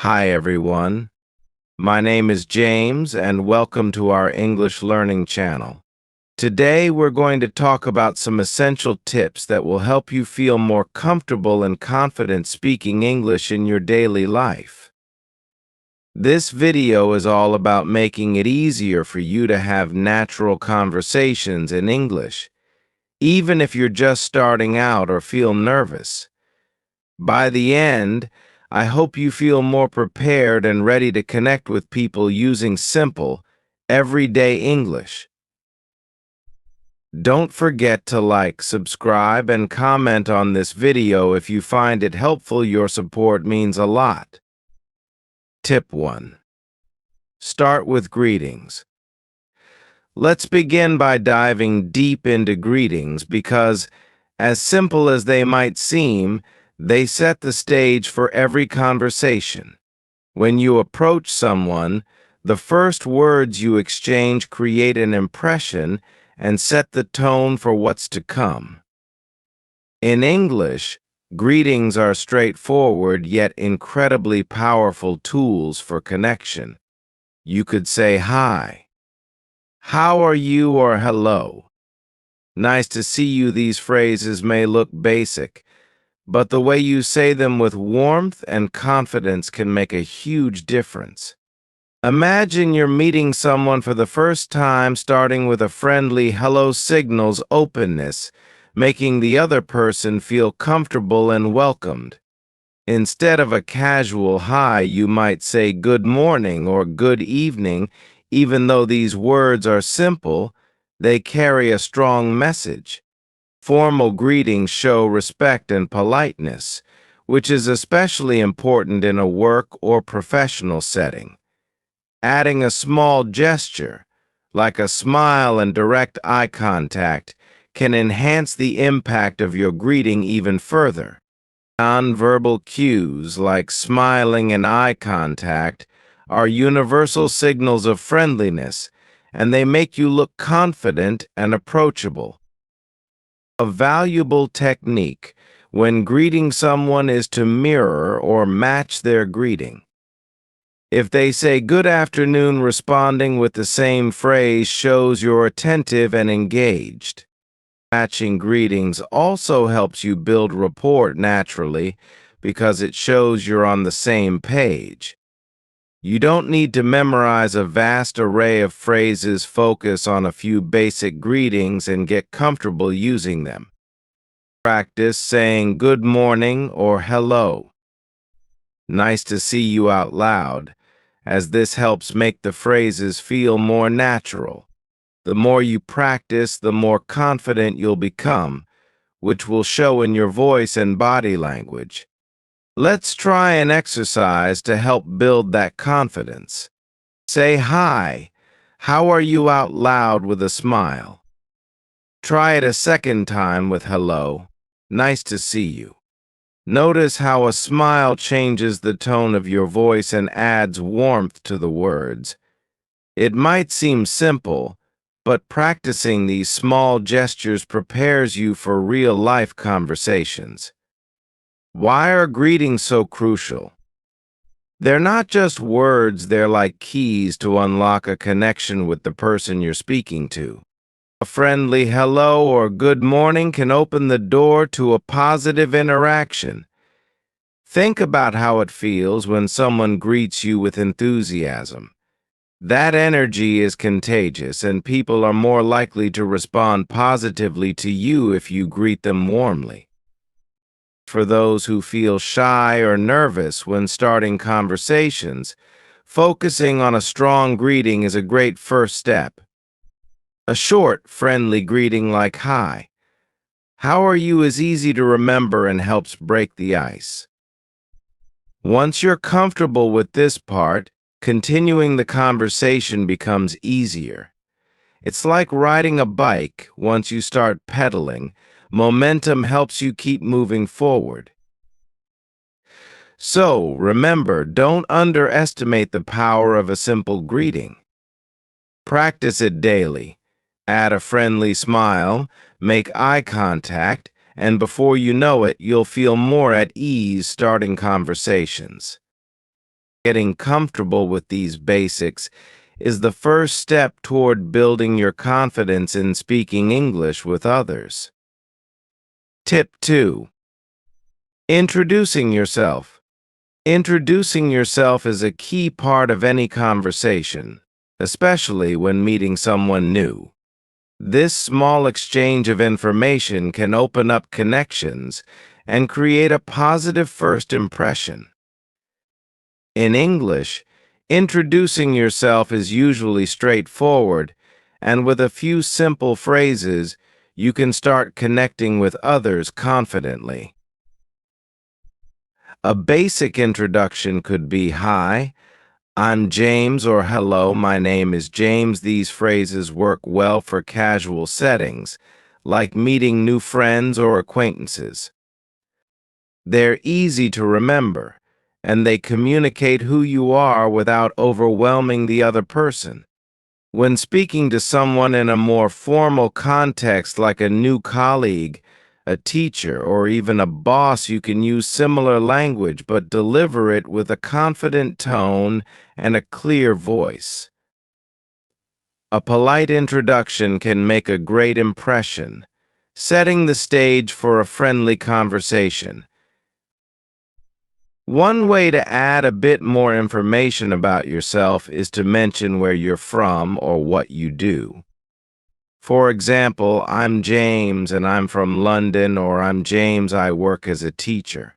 Hi everyone, my name is James and welcome to our English Learning channel. Today we're going to talk about some essential tips that will help you feel more comfortable and confident speaking English in your daily life. This video is all about making it easier for you to have natural conversations in English, even if you're just starting out or feel nervous. By the end, I hope you feel more prepared and ready to connect with people using simple, everyday English. Don't forget to like, subscribe, and comment on this video if you find it helpful. Your support means a lot. Tip 1. Start with greetings. Let's begin by diving deep into greetings because, as simple as they might seem, they set the stage for every conversation. When you approach someone, the first words you exchange create an impression and set the tone for what's to come. In English, greetings are straightforward yet incredibly powerful tools for connection. You could say hi, how are you, or hello. Nice to see you. These phrases may look basic, but the way you say them with warmth and confidence can make a huge difference. Imagine you're meeting someone for the first time. Starting with a friendly hello signals openness, making the other person feel comfortable and welcomed. Instead of a casual hi, you might say good morning or good evening. Even though these words are simple, they carry a strong message. Formal greetings show respect and politeness, which is especially important in a work or professional setting. Adding a small gesture, like a smile and direct eye contact, can enhance the impact of your greeting even further. Nonverbal cues like smiling and eye contact are universal signals of friendliness, and they make you look confident and approachable. A valuable technique when greeting someone is to mirror or match their greeting. If they say good afternoon, responding with the same phrase shows you're attentive and engaged. Matching greetings also helps you build rapport naturally because it shows you're on the same page. You don't need to memorize a vast array of phrases. Focus on a few basic greetings and get comfortable using them. Practice saying good morning or hello. Nice to see you out loud, as this helps make the phrases feel more natural. The more you practice, the more confident you'll become, which will show in your voice and body language. Let's try an exercise to help build that confidence. Say hi, how are you out loud with a smile. Try it a second time with hello, nice to see you. Notice how a smile changes the tone of your voice and adds warmth to the words. It might seem simple, but practicing these small gestures prepares you for real-life conversations. Why are greetings so crucial? They're not just words, they're like keys to unlock a connection with the person you're speaking to. A friendly hello or good morning can open the door to a positive interaction. Think about how it feels when someone greets you with enthusiasm. That energy is contagious, and people are more likely to respond positively to you if you greet them warmly. For those who feel shy or nervous when starting conversations, focusing on a strong greeting is a great first step. A short, friendly greeting like hi, how are you is easy to remember and helps break the ice. Once you're comfortable with this part, continuing the conversation becomes easier. It's like riding a bike. Once you start pedaling, momentum helps you keep moving forward. So, remember, don't underestimate the power of a simple greeting. Practice it daily. Add a friendly smile, make eye contact, and before you know it, you'll feel more at ease starting conversations. Getting comfortable with these basics is the first step toward building your confidence in speaking English with others. Tip 2. Introducing yourself. Introducing yourself is a key part of any conversation, especially when meeting someone new. This small exchange of information can open up connections and create a positive first impression. In English, introducing yourself is usually straightforward, and with a few simple phrases, you can start connecting with others confidently. A basic introduction could be, "Hi, I'm James," or "Hello, my name is James." These phrases work well for casual settings, like meeting new friends or acquaintances. They're easy to remember, and they communicate who you are without overwhelming the other person. When speaking to someone in a more formal context like a new colleague, a teacher, or even a boss, you can use similar language but deliver it with a confident tone and a clear voice. A polite introduction can make a great impression, setting the stage for a friendly conversation. One way to add a bit more information about yourself is to mention where you're from or what you do. For example, "I'm James and I'm from London," or "I'm James, I work as a teacher."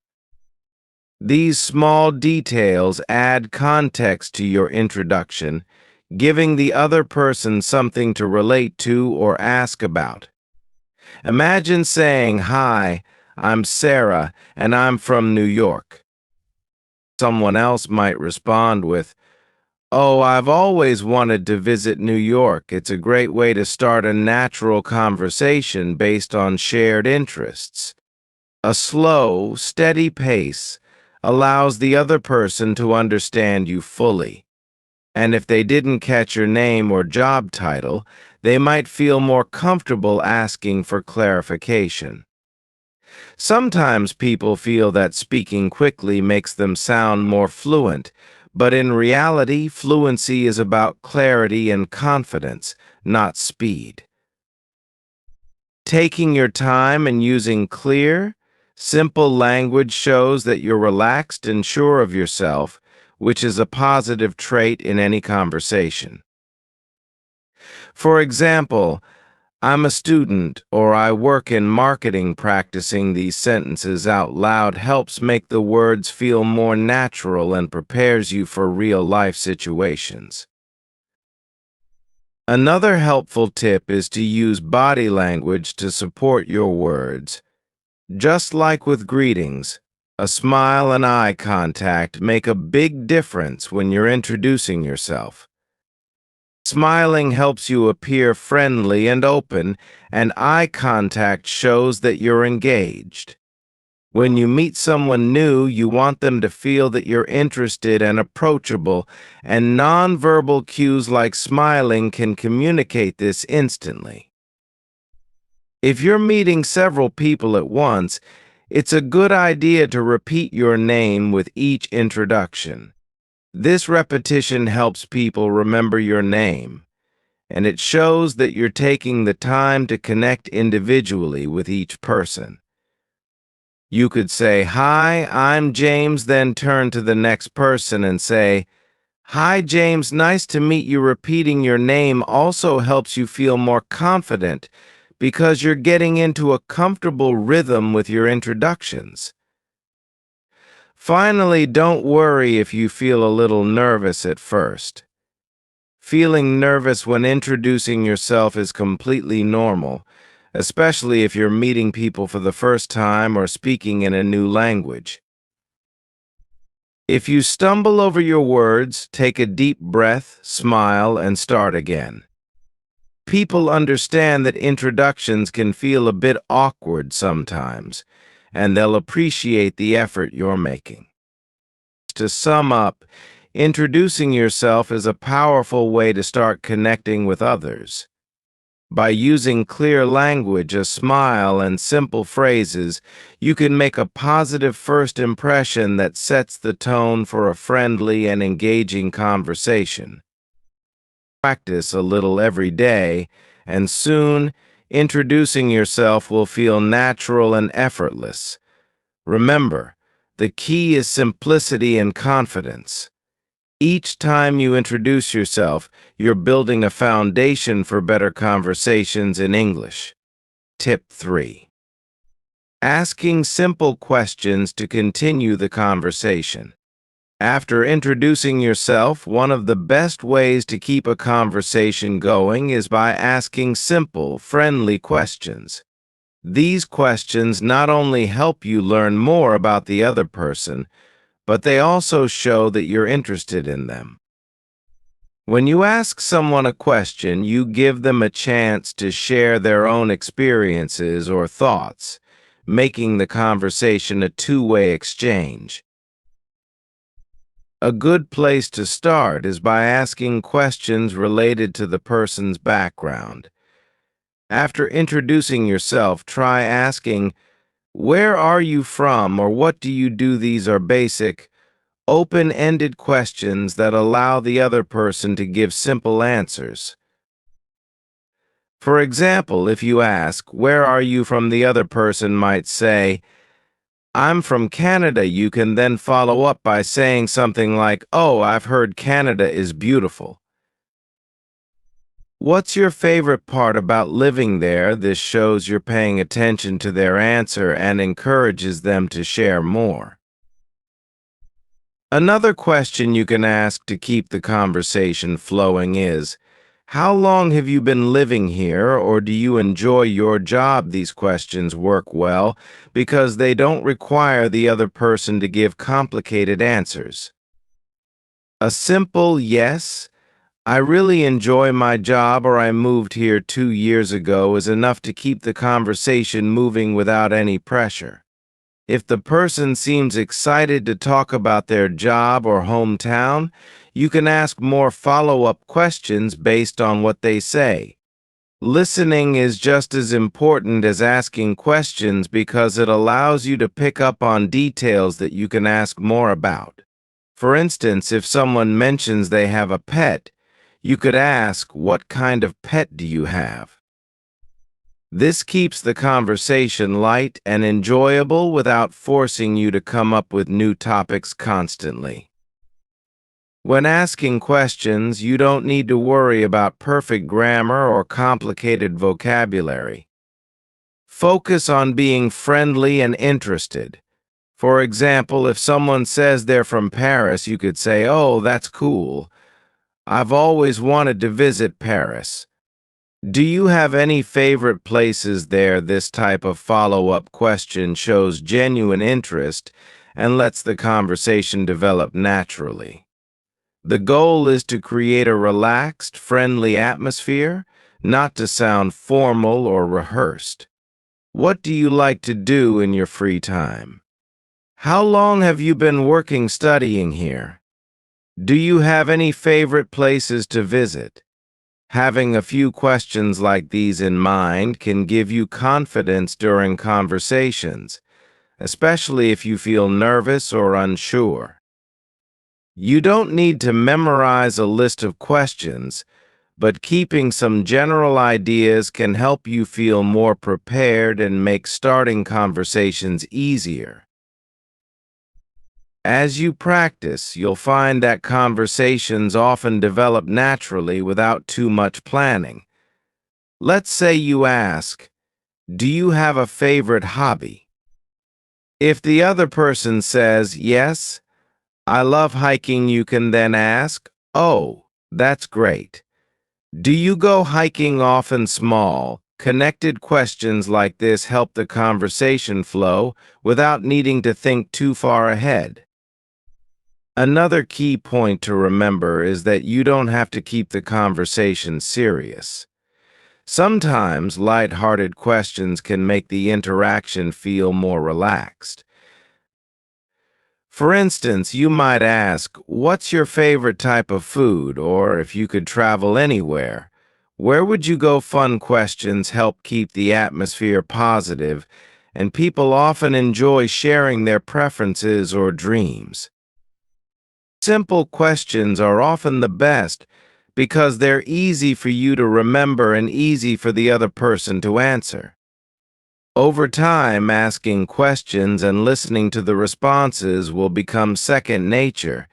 These small details add context to your introduction, giving the other person something to relate to or ask about. Imagine saying, "Hi, I'm Sarah and I'm from New York." Someone else might respond with, "Oh, I've always wanted to visit New York." It's a great way to start a natural conversation based on shared interests. A slow, steady pace allows the other person to understand you fully. And if they didn't catch your name or job title, they might feel more comfortable asking for clarification. Sometimes people feel that speaking quickly makes them sound more fluent, but in reality, fluency is about clarity and confidence, not speed. Taking your time and using clear, simple language shows that you're relaxed and sure of yourself, which is a positive trait in any conversation. For example, "I'm a student," or "I work in marketing." Practicing these sentences out loud helps make the words feel more natural and prepares you for real-life situations. Another helpful tip is to use body language to support your words. Just like with greetings, a smile and eye contact make a big difference when you're introducing yourself. Smiling helps you appear friendly and open, and eye contact shows that you're engaged. When you meet someone new, you want them to feel that you're interested and approachable, and nonverbal cues like smiling can communicate this instantly. If you're meeting several people at once, it's a good idea to repeat your name with each introduction. This repetition helps people remember your name, and it shows that you're taking the time to connect individually with each person. You could say, "Hi, I'm James," then turn to the next person and say, "Hi, James, nice to meet you." Repeating your name also helps you feel more confident because you're getting into a comfortable rhythm with your introductions. Finally, don't worry if you feel a little nervous at first. Feeling nervous when introducing yourself is completely normal, especially if you're meeting people for the first time or speaking in a new language. If you stumble over your words, take a deep breath, smile, and start again. People understand that introductions can feel a bit awkward sometimes, and they'll appreciate the effort you're making. To sum up, introducing yourself is a powerful way to start connecting with others. By using clear language, a smile, and simple phrases, you can make a positive first impression that sets the tone for a friendly and engaging conversation. Practice a little every day, and soon, introducing yourself will feel natural and effortless. Remember, the key is simplicity and confidence. Each time you introduce yourself, you're building a foundation for better conversations in English. Tip 3. Asking simple questions to continue the conversation. After introducing yourself, one of the best ways to keep a conversation going is by asking simple, friendly questions. These questions not only help you learn more about the other person, but they also show that you're interested in them. When you ask someone a question, you give them a chance to share their own experiences or thoughts, making the conversation a two-way exchange. A good place to start is by asking questions related to the person's background. After introducing yourself, try asking, "Where are you from?" or "What do you do?" These are basic, open-ended questions that allow the other person to give simple answers. For example, if you ask, "Where are you from?" the other person might say, "I'm from Canada." You can then follow up by saying something like, "Oh, I've heard Canada is beautiful. What's your favorite part about living there?" This shows you're paying attention to their answer and encourages them to share more. Another question you can ask to keep the conversation flowing is, "How long have you been living here?" or "Do you enjoy your job?" These questions work well because they don't require the other person to give complicated answers. A simple "Yes, I really enjoy my job," or "I moved here 2 years ago" is enough to keep the conversation moving without any pressure. If the person seems excited to talk about their job or hometown, you can ask more follow-up questions based on what they say. Listening is just as important as asking questions because it allows you to pick up on details that you can ask more about. For instance, if someone mentions they have a pet, you could ask, "What kind of pet do you have?" This keeps the conversation light and enjoyable without forcing you to come up with new topics constantly. When asking questions, you don't need to worry about perfect grammar or complicated vocabulary. Focus on being friendly and interested. For example, if someone says they're from Paris, you could say, "Oh, that's cool. I've always wanted to visit Paris. Do you have any favorite places there?" This type of follow-up question shows genuine interest and lets the conversation develop naturally. The goal is to create a relaxed, friendly atmosphere, not to sound formal or rehearsed. What do you like to do in your free time? How long have you been studying here? Do you have any favorite places to visit? Having a few questions like these in mind can give you confidence during conversations, especially if you feel nervous or unsure. You don't need to memorize a list of questions, but keeping some general ideas can help you feel more prepared and make starting conversations easier. As you practice, you'll find that conversations often develop naturally without too much planning. Let's say you ask, "Do you have a favorite hobby?" If the other person says, "Yes, I love hiking," you can then ask, "Oh, that's great. Do you go hiking often?" Small, connected questions like this help the conversation flow without needing to think too far ahead. Another key point to remember is that you don't have to keep the conversation serious. Sometimes light-hearted questions can make the interaction feel more relaxed. For instance, you might ask, "What's your favorite type of food?" or "If you could travel anywhere, Where would you go? Fun questions help keep the atmosphere positive, and people often enjoy sharing their preferences or dreams. Simple questions are often the best because they're easy for you to remember and easy for the other person to answer. Over time, asking questions and listening to the responses will become second nature,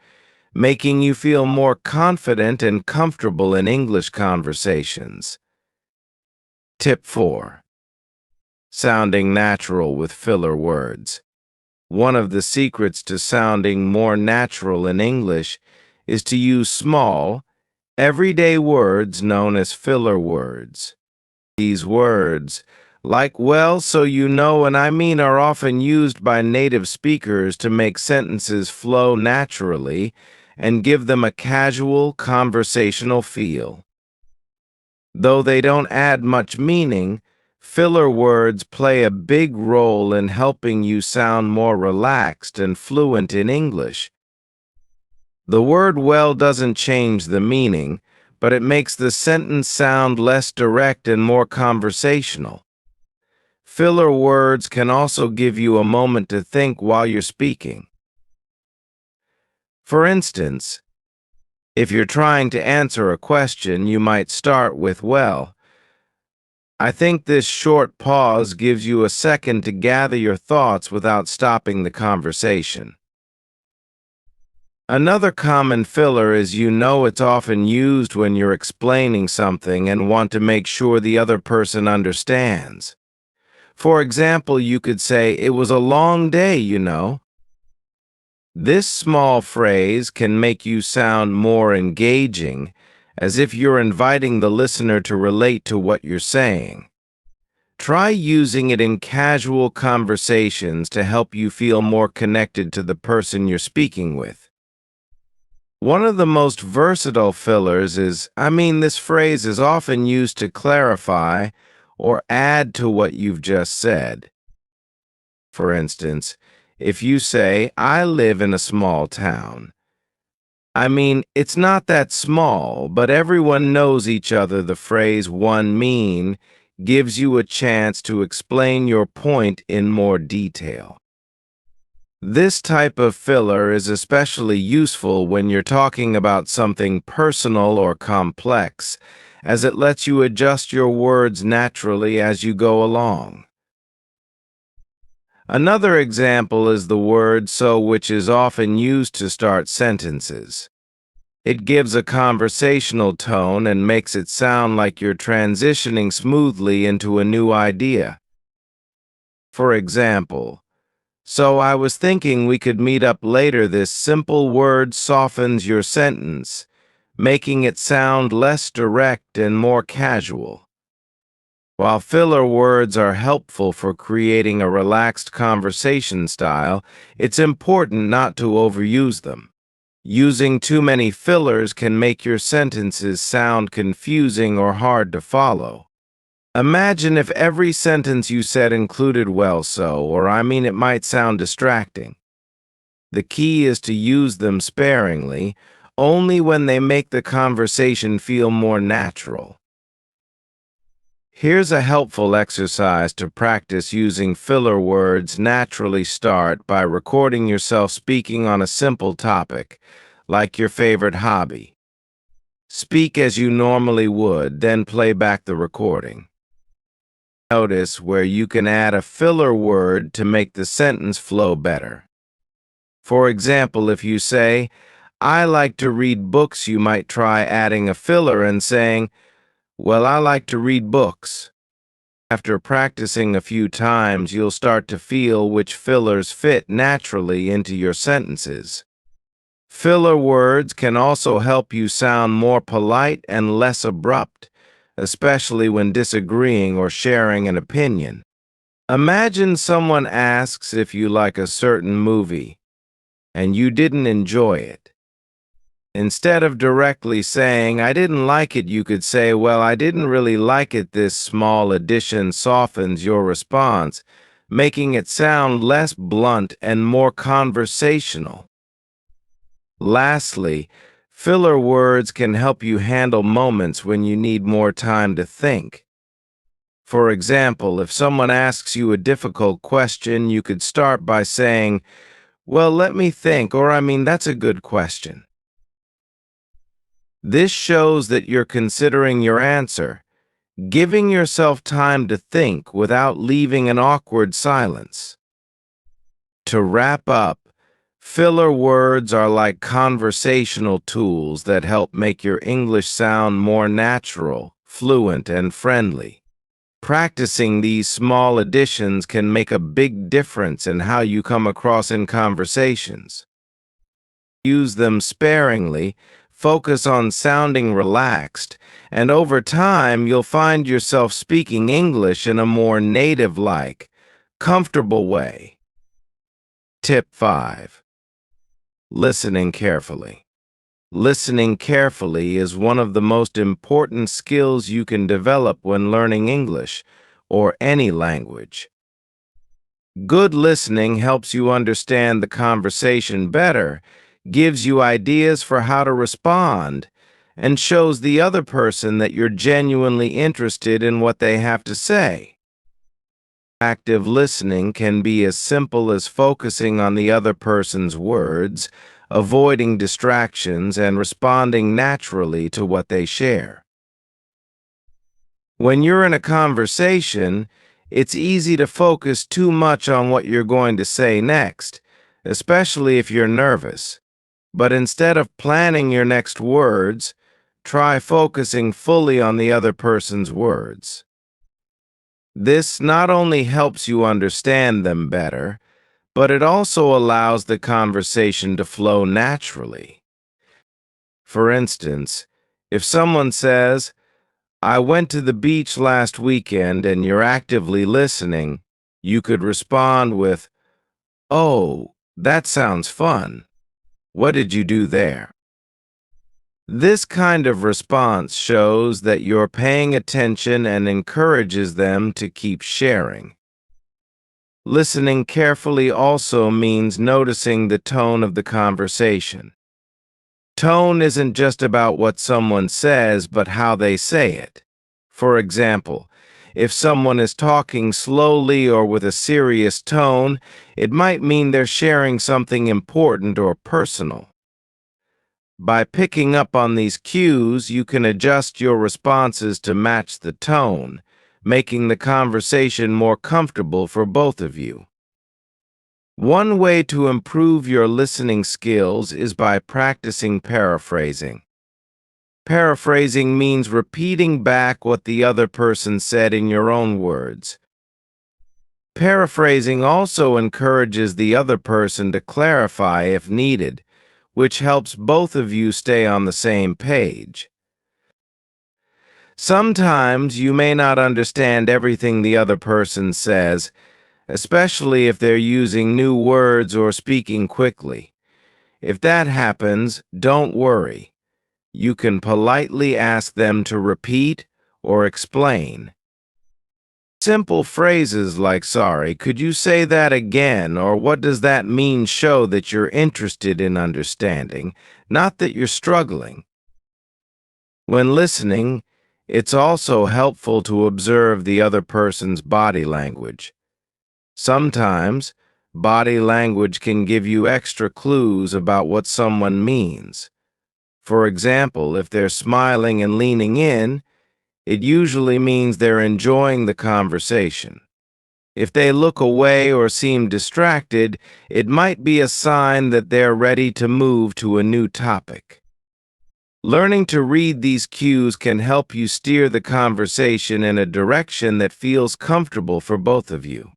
making you feel more confident and comfortable in English conversations. Tip 4. Sounding natural with filler words. One of the secrets to sounding more natural in English is to use small, everyday words known as filler words. These words, like well, so you know and I mean, are often used by native speakers to make sentences flow naturally and give them a casual, conversational feel. Though they don't add much meaning, filler words play a big role in helping you sound more relaxed and fluent in English. The word well doesn't change the meaning, but it makes the sentence sound less direct and more conversational. Filler words can also give you a moment to think while you're speaking. For instance, if you're trying to answer a question, you might start with, well, I think this short pause gives you a second to gather your thoughts without stopping the conversation. Another common filler is it's often used when you're explaining something and want to make sure the other person understands. For example, you could say, it was a long day. This small phrase can make you sound more engaging, as if you're inviting the listener to relate to what you're saying. Try using it in casual conversations to help you feel more connected to the person you're speaking with. One of the most versatile fillers is, this phrase is often used to clarify or add to what you've just said. For instance, if you say, I live in a small town, it's not that small, but everyone knows each other. The phrase one mean gives you a chance to explain your point in more detail. This type of filler is especially useful when you're talking about something personal or complex, as it lets you adjust your words naturally as you go along. Another example is the word so, which is often used to start sentences. It gives a conversational tone and makes it sound like you're transitioning smoothly into a new idea. For example, so I was thinking we could meet up later. This simple word softens your sentence, making it sound less direct and more casual. While filler words are helpful for creating a relaxed conversation style, it's important not to overuse them. Using too many fillers can make your sentences sound confusing or hard to follow. Imagine if every sentence you said included well so, or it might sound distracting. The key is to use them sparingly, only when they make the conversation feel more natural. Here's a helpful exercise to practice using filler words naturally. Start by recording yourself speaking on a simple topic, like your favorite hobby. Speak as you normally would, then play back the recording. Notice where you can add a filler word to make the sentence flow better. For example, if you say, I like to read books, you might try adding a filler and saying, well, I like to read books. After practicing a few times, you'll start to feel which fillers fit naturally into your sentences. Filler words can also help you sound more polite and less abrupt, especially when disagreeing or sharing an opinion. Imagine someone asks if you like a certain movie, and you didn't enjoy it. Instead of directly saying, I didn't like it, you could say, well, I didn't really like it. This small addition softens your response, making it sound less blunt and more conversational. Lastly, Filler words can help you handle moments when you need more time to think. For example, if someone asks you a difficult question, you could start by saying, "Well, let me think," or "That's a good question." This shows that you're considering your answer, giving yourself time to think without leaving an awkward silence. To wrap up, filler words are like conversational tools that help make your English sound more natural, fluent, and friendly. Practicing these small additions can make a big difference in how you come across in conversations. Use them sparingly, focus on sounding relaxed, and over time you'll find yourself speaking English in a more native-like, comfortable way. Tip 5. Listening carefully. Listening carefully is one of the most important skills you can develop when learning English or any language. Good listening helps you understand the conversation better, gives you ideas for how to respond, and shows the other person that you're genuinely interested in what they have to say. Active listening can be as simple as focusing on the other person's words, avoiding distractions, and responding naturally to what they share. When you're in a conversation, it's easy to focus too much on what you're going to say next, especially if you're nervous. But instead of planning your next words, try focusing fully on the other person's words. This not only helps you understand them better, but it also allows the conversation to flow naturally. For instance, if someone says, "I went to the beach last weekend," and you're actively listening, you could respond with, "Oh, that sounds fun. What did you do there?" This kind of response shows that you're paying attention and encourages them to keep sharing. Listening carefully also means noticing the tone of the conversation. Tone isn't just about what someone says, but how they say it. For example, if someone is talking slowly or with a serious tone, it might mean they're sharing something important or personal. By picking up on these cues, you can adjust your responses to match the tone, making the conversation more comfortable for both of you. One way to improve your listening skills is by practicing paraphrasing. Paraphrasing means repeating back what the other person said in your own words. Paraphrasing also encourages the other person to clarify if needed, which helps both of you stay on the same page. Sometimes you may not understand everything the other person says, especially if they're using new words or speaking quickly. If that happens, don't worry. You can politely ask them to repeat or explain. Simple phrases like "Sorry, could you say that again?" or "What does that mean?" show that you're interested in understanding, not that you're struggling. When listening, it's also helpful to observe the other person's body language. Sometimes, body language can give you extra clues about what someone means. For example, if they're smiling and leaning in, it usually means they're enjoying the conversation. If they look away or seem distracted, it might be a sign that they're ready to move to a new topic. Learning to read these cues can help you steer the conversation in a direction that feels comfortable for both of you.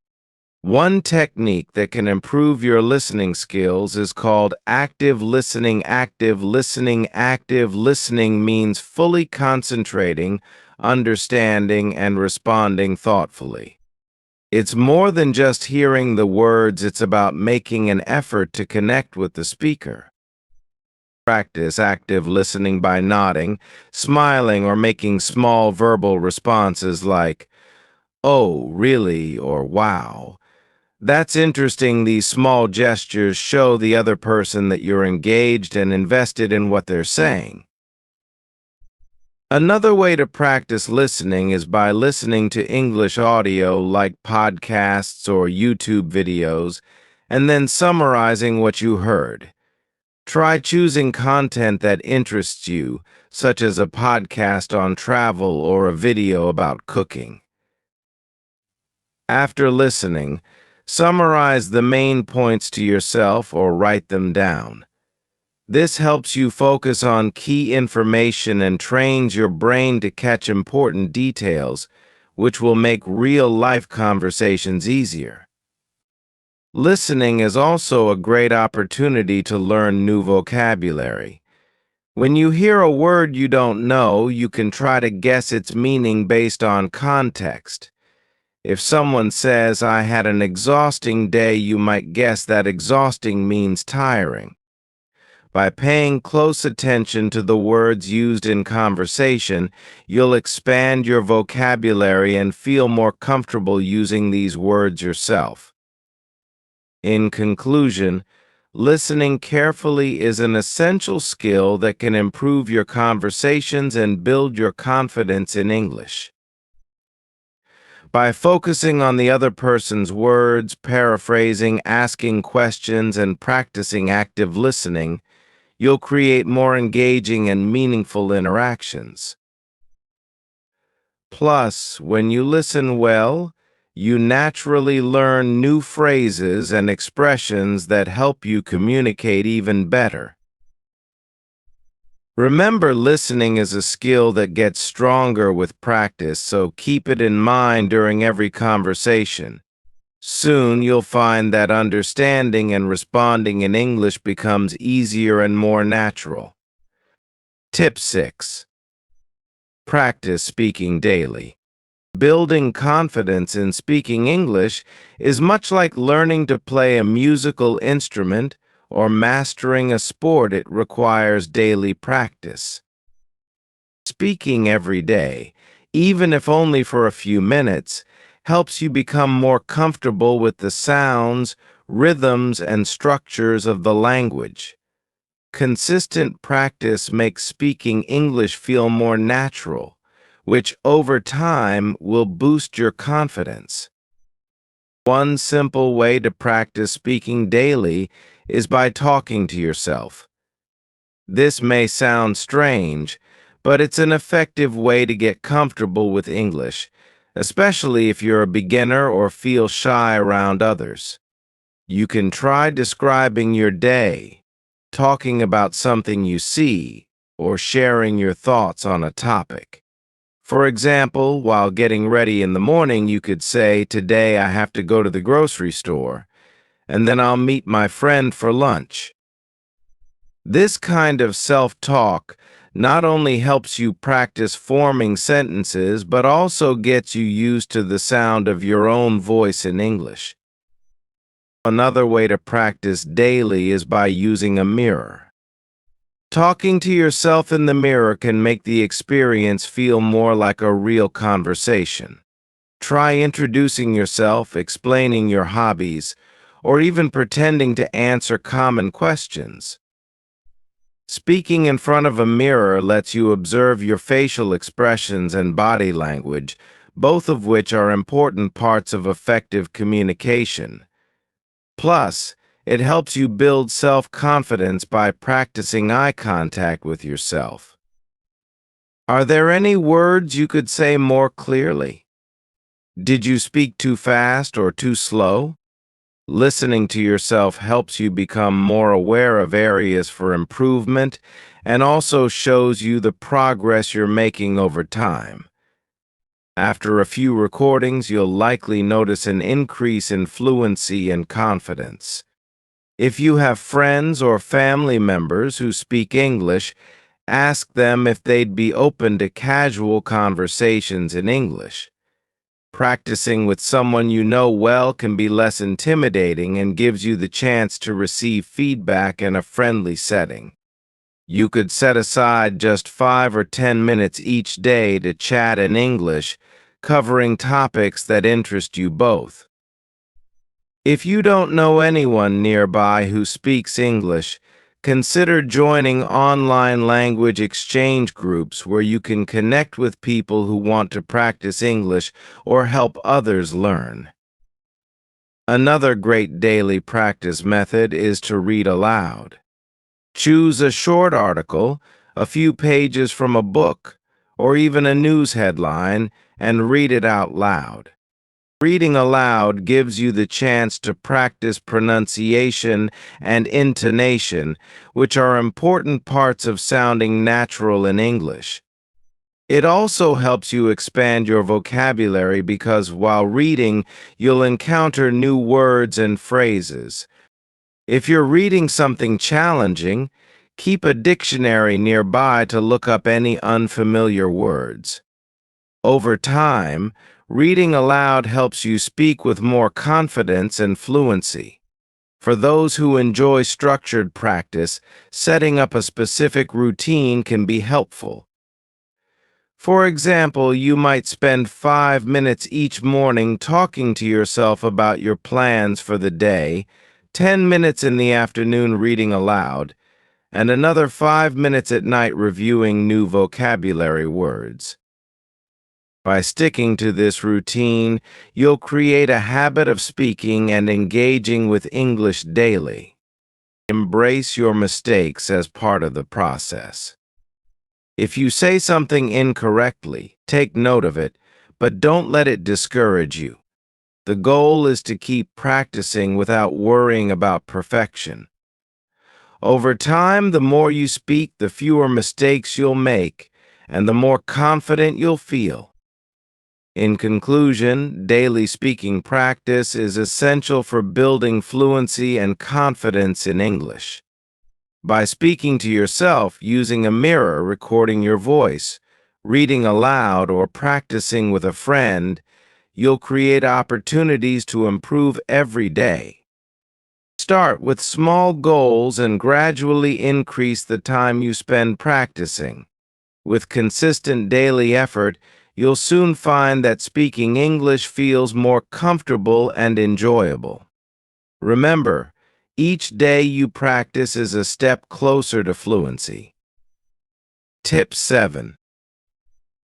One technique that can improve your listening skills is called active listening. Active listening. Active listening means fully concentrating, understanding, and responding thoughtfully. It's more than just hearing the words, it's about making an effort to connect with the speaker. Practice active listening by nodding, smiling, or making small verbal responses like, "Oh, really?" or "Wow." That's interesting. These small gestures show the other person that you're engaged and invested in what they're saying. Another way to practice listening is by listening to English audio like podcasts or YouTube videos, and then summarizing what you heard. Try choosing content that interests you, such as a podcast on travel or a video about cooking. After listening, summarize the main points to yourself or write them down. This helps you focus on key information and trains your brain to catch important details, which will make real-life conversations easier. Listening is also a great opportunity to learn new vocabulary. When you hear a word you don't know, you can try to guess its meaning based on context. If someone says, "I had an exhausting day," you might guess that exhausting means tiring. By paying close attention to the words used in conversation, you'll expand your vocabulary and feel more comfortable using these words yourself. In conclusion, listening carefully is an essential skill that can improve your conversations and build your confidence in English. By focusing on the other person's words, paraphrasing, asking questions, and practicing active listening, you'll create more engaging and meaningful interactions. Plus, when you listen well, you naturally learn new phrases and expressions that help you communicate even better. Remember, listening is a skill that gets stronger with practice, so keep it in mind during every conversation. Soon you'll find that understanding and responding in English becomes easier and more natural. Tip 6. Practice speaking daily. Building confidence in speaking English is much like learning to play a musical instrument or mastering a sport. It requires daily practice. Speaking every day, even if only for a few minutes, helps you become more comfortable with the sounds, rhythms, and structures of the language. Consistent practice makes speaking English feel more natural, which over time will boost your confidence. One simple way to practice speaking daily is by talking to yourself. This may sound strange, but it's an effective way to get comfortable with English, especially if you're a beginner or feel shy around others. You can try describing your day, talking about something you see, or sharing your thoughts on a topic. For example, while getting ready in the morning, you could say, "Today I have to go to the grocery store, and then I'll meet my friend for lunch." This kind of self-talk not only helps you practice forming sentences, but also gets you used to the sound of your own voice in English. Another way to practice daily is by using a mirror. Talking to yourself in the mirror can make the experience feel more like a real conversation. Try introducing yourself, explaining your hobbies, or even pretending to answer common questions. Speaking in front of a mirror lets you observe your facial expressions and body language, both of which are important parts of effective communication. Plus, it helps you build self-confidence by practicing eye contact with yourself. Are there any words you could say more clearly? Did you speak too fast or too slow? Listening to yourself helps you become more aware of areas for improvement and also shows you the progress you're making over time. After a few recordings, you'll likely notice an increase in fluency and confidence. If you have friends or family members who speak English, ask them if they'd be open to casual conversations in English. Practicing with someone you know well can be less intimidating and gives you the chance to receive feedback in a friendly setting. You could set aside just 5 or 10 minutes each day to chat in English, covering topics that interest you both. If you don't know anyone nearby who speaks English, consider joining online language exchange groups where you can connect with people who want to practice English or help others learn. Another great daily practice method is to read aloud. Choose a short article, a few pages from a book, or even a news headline, and read it out loud. Reading aloud gives you the chance to practice pronunciation and intonation, which are important parts of sounding natural in English. It also helps you expand your vocabulary because while reading, you'll encounter new words and phrases. If you're reading something challenging, keep a dictionary nearby to look up any unfamiliar words. Over time, reading aloud helps you speak with more confidence and fluency. For those who enjoy structured practice, setting up a specific routine can be helpful. For example, you might spend 5 minutes each morning talking to yourself about your plans for the day, 10 minutes in the afternoon reading aloud, and another 5 minutes at night reviewing new vocabulary words. By sticking to this routine, you'll create a habit of speaking and engaging with English daily. Embrace your mistakes as part of the process. If you say something incorrectly, take note of it, but don't let it discourage you. The goal is to keep practicing without worrying about perfection. Over time, the more you speak, the fewer mistakes you'll make, and the more confident you'll feel. In conclusion, daily speaking practice is essential for building fluency and confidence in English. By speaking to yourself, using a mirror, recording your voice, reading aloud, or practicing with a friend, you'll create opportunities to improve every day. Start with small goals and gradually increase the time you spend practicing. With consistent daily effort, you'll soon find that speaking English feels more comfortable and enjoyable. Remember, each day you practice is a step closer to fluency. Tip 7.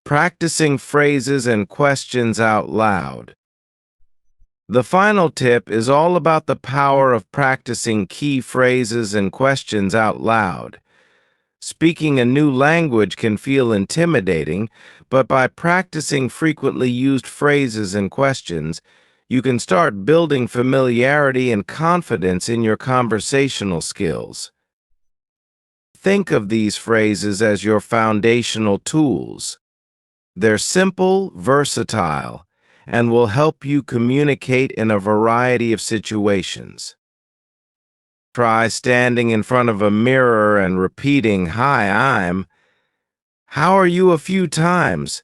Practicing phrases and questions out loud. The final tip is all about the power of practicing key phrases and questions out loud. Speaking a new language can feel intimidating, but by practicing frequently used phrases and questions, you can start building familiarity and confidence in your conversational skills. Think of these phrases as your foundational tools. They're simple, versatile, and will help you communicate in a variety of situations. Try standing in front of a mirror and repeating, "Hi, how are you?" a few times.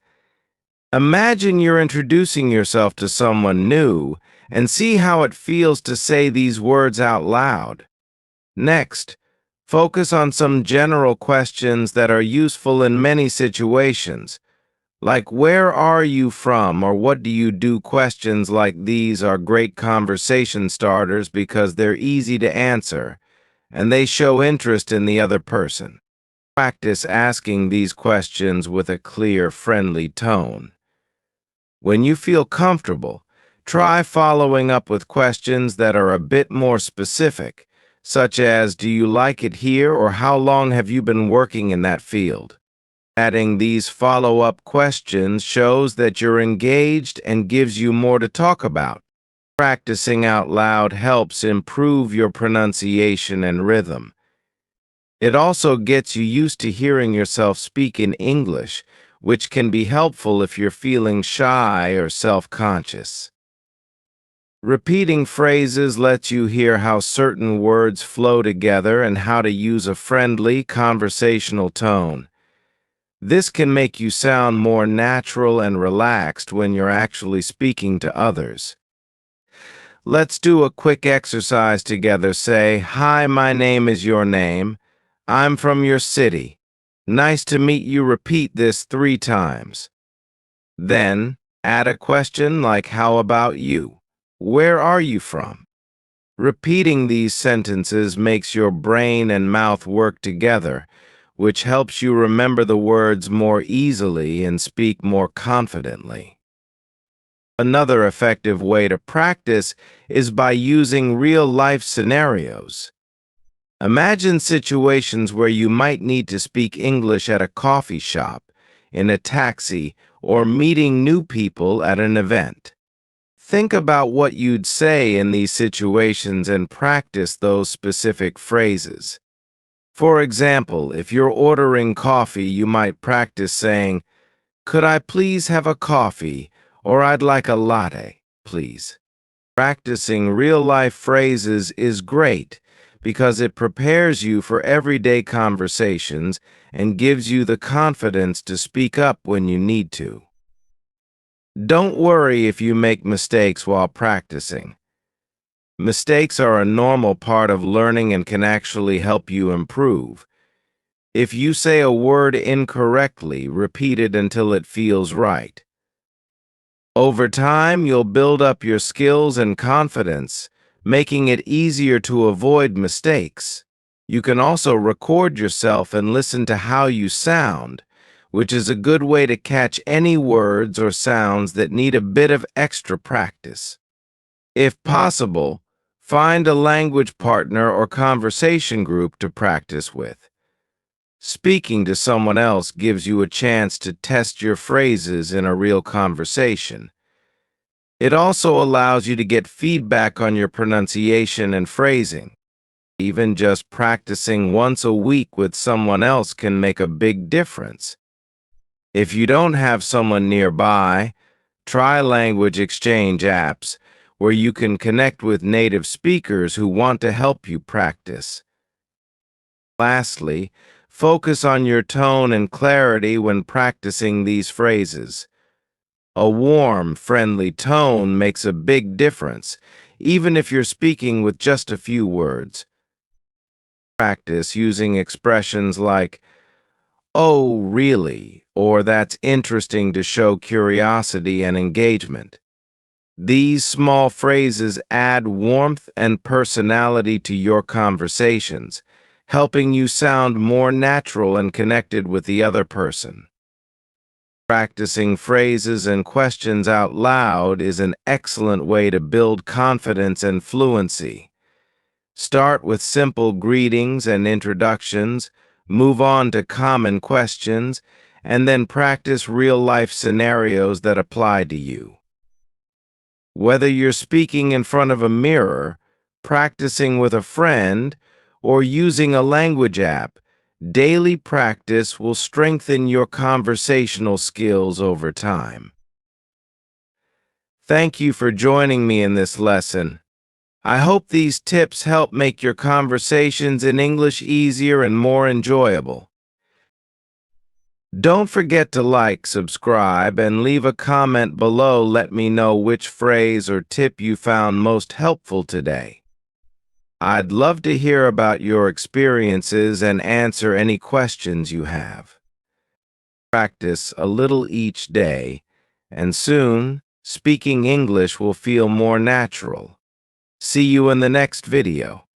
Imagine you're introducing yourself to someone new and see how it feels to say these words out loud. Next, focus on some general questions that are useful in many situations, like "Where are you from?" or "What do you do?" Questions like these are great conversation starters because they're easy to answer, and they show interest in the other person. Practice asking these questions with a clear, friendly tone. When you feel comfortable, try following up with questions that are a bit more specific, such as, "Do you like it here?" or "How long have you been working in that field?" Adding these follow-up questions shows that you're engaged and gives you more to talk about. Practicing out loud helps improve your pronunciation and rhythm. It also gets you used to hearing yourself speak in English, which can be helpful if you're feeling shy or self-conscious. Repeating phrases lets you hear how certain words flow together and how to use a friendly, conversational tone. This can make you sound more natural and relaxed when you're actually speaking to others. Let's do a quick exercise together. Say, "Hi, my name is your name. I'm from your city. Nice to meet you." Repeat this 3 times. Then, add a question like, "How about you? Where are you from?" Repeating these sentences makes your brain and mouth work together, which helps you remember the words more easily and speak more confidently. Another effective way to practice is by using real-life scenarios. Imagine situations where you might need to speak English at a coffee shop, in a taxi, or meeting new people at an event. Think about what you'd say in these situations and practice those specific phrases. For example, if you're ordering coffee, you might practice saying, "Could I please have a coffee?" or "I'd like a latte, please." Practicing real-life phrases is great because it prepares you for everyday conversations and gives you the confidence to speak up when you need to. Don't worry if you make mistakes while practicing. Mistakes are a normal part of learning and can actually help you improve. If you say a word incorrectly, repeat it until it feels right. Over time, you'll build up your skills and confidence, making it easier to avoid mistakes. You can also record yourself and listen to how you sound, which is a good way to catch any words or sounds that need a bit of extra practice. If possible, find a language partner or conversation group to practice with. Speaking to someone else gives you a chance to test your phrases in a real conversation. It also allows you to get feedback on your pronunciation and phrasing. Even just practicing once a week with someone else can make a big difference. If you don't have someone nearby, try language exchange apps where you can connect with native speakers who want to help you practice. Lastly, focus on your tone and clarity when practicing these phrases. A warm, friendly tone makes a big difference, even if you're speaking with just a few words. Practice using expressions like, "Oh, really?" or "That's interesting" to show curiosity and engagement. These small phrases add warmth and personality to your conversations, helping you sound more natural and connected with the other person. Practicing phrases and questions out loud is an excellent way to build confidence and fluency. Start with simple greetings and introductions, move on to common questions, and then practice real-life scenarios that apply to you. Whether you're speaking in front of a mirror, practicing with a friend, or using a language app, daily practice will strengthen your conversational skills over time. Thank you for joining me in this lesson. I hope these tips help make your conversations in English easier and more enjoyable. Don't forget to like, subscribe, and leave a comment below. Let me know which phrase or tip you found most helpful today. I'd love to hear about your experiences and answer any questions you have. Practice a little each day, and soon, speaking English will feel more natural. See you in the next video.